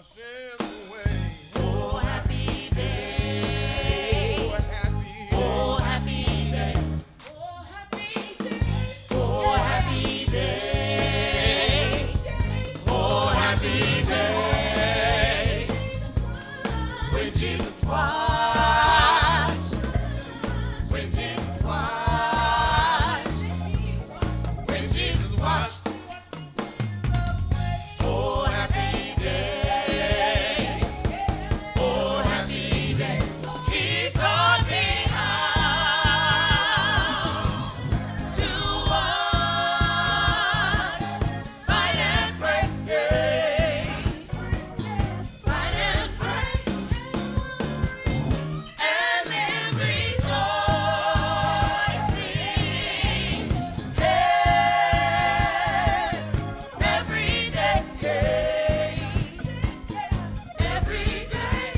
sins away. Oh, happy day. Oh, happy. Oh, happy day. Oh, happy day. Oh, happy day. Oh, happy day. When Jesus washed. When Jesus washed. When Jesus washed. Oh, happy day. Oh, happy day. He taught me how to wash, fight and pray, fight and pray, and live rejoicing. Yes, every day, every day.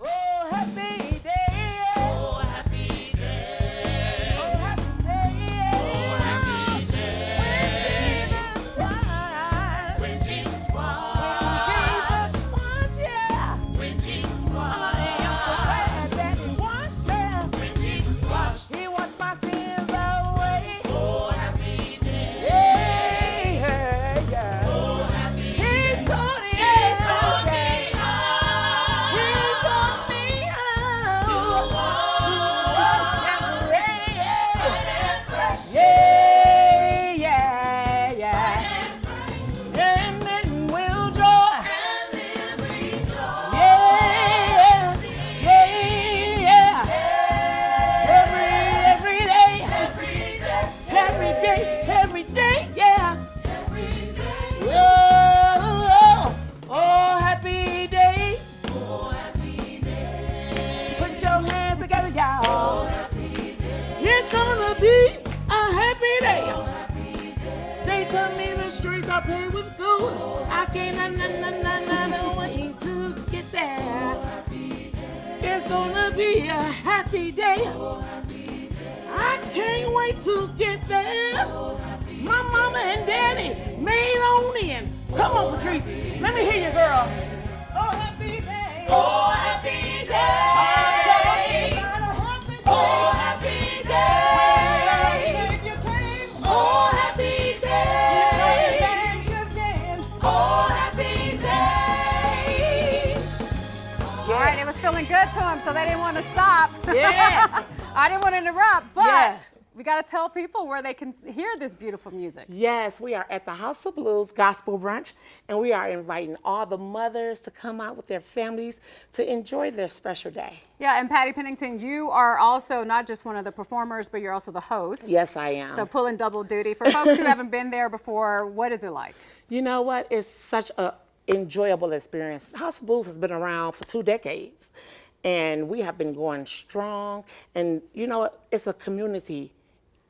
Oh, happy day. Oh, happy day. Oh, happy day. Oh, happy day. When Jesus washed. When Jesus washed. When Jesus washed. He washed my sins away. Oh, happy day. Yeah. Oh, happy He day. taught me He taught me how He taught me to how wash and pray. and pray Yeah. and pray And then we'll joy. and live rejoicing. Yeah. Every day. Every day. Every day, yeah. Every day. Oh, happy day. Oh, happy day. Put your hands together, Oh, y'all. happy day. It's gonna be a happy day. Oh, happy day. They tell me the streets are paved with gold. I can't wait to get there. It's gonna be a happy day. I can't wait to get there. My mama and daddy made on in. Come on, Patrice. Let me hear you, girl. Oh, happy day. Oh, happy day. Oh, happy day. Oh, happy day. Oh, happy day. All right, it was feeling good to them, so they didn't want to stop. Yes. I didn't want to interrupt, but Yes. we got to tell people where they can hear this beautiful music. Yes, we are at the House of Blues Gospel Brunch, and we are inviting all the mothers to come out with their families to enjoy their special day. Yeah, and Patty Pennington, you are also not just one of the performers, but you're also the host. Yes, I am. So pulling double duty. For folks who haven't been there before, what is it like? You know what? It's such a enjoyable experience. House of Blues has been around for 2 decades, and we have been going strong. And you know what? It's a community.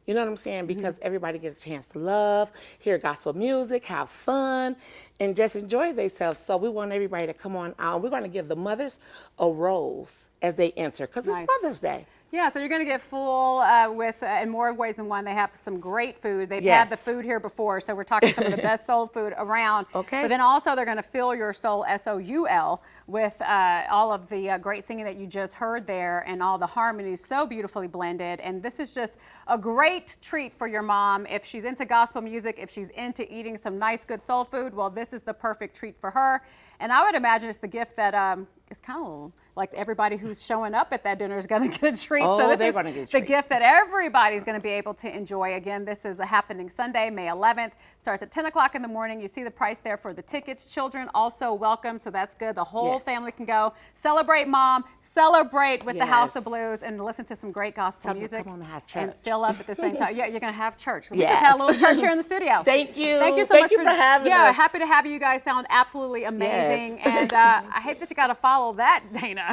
You know what I'm saying? Because everybody gets a chance to love, hear gospel music, have fun, and just enjoy themselves. So we want everybody to come on out. We're going to give the mothers a rose as they enter, because Nice. it's Mother's Day. Yeah, so you're going to get full with, in more ways than one. They have some great food. They've Yes. had the food here before, so we're talking some of the best soul food around. Okay. But then also they're going to fill your soul, S-O-U-L, with all of the great singing that you just heard there and all the harmonies so beautifully blended. And this is just a great treat for your mom. If she's into gospel music, if she's into eating some nice, good soul food, well, this is the perfect treat for her. And I would imagine it's the gift that is kind of like everybody who's showing up at that dinner is going to get a treat. Oh, so this they're is gonna get a the treat. gift that everybody's going to be able to enjoy. Again, this is a happening Sunday, May 11th. Starts at 10 o'clock in the morning. You see the price there for the tickets. Children also welcome, so that's good. The whole Yes. family can go. Celebrate Mom. Celebrate with the House of Yes. Blues and listen to some great gospel Tell them to music. come on and have And church. fill up at the same time. Yeah, you're going to have church. We Yes. just had a little church here in the studio. Thank you. Thank you so Thank much you for having Yeah, us. happy to have you. You guys sound absolutely amazing. Yes. And I hate that you got to follow that, Dana.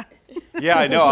Yeah, I know.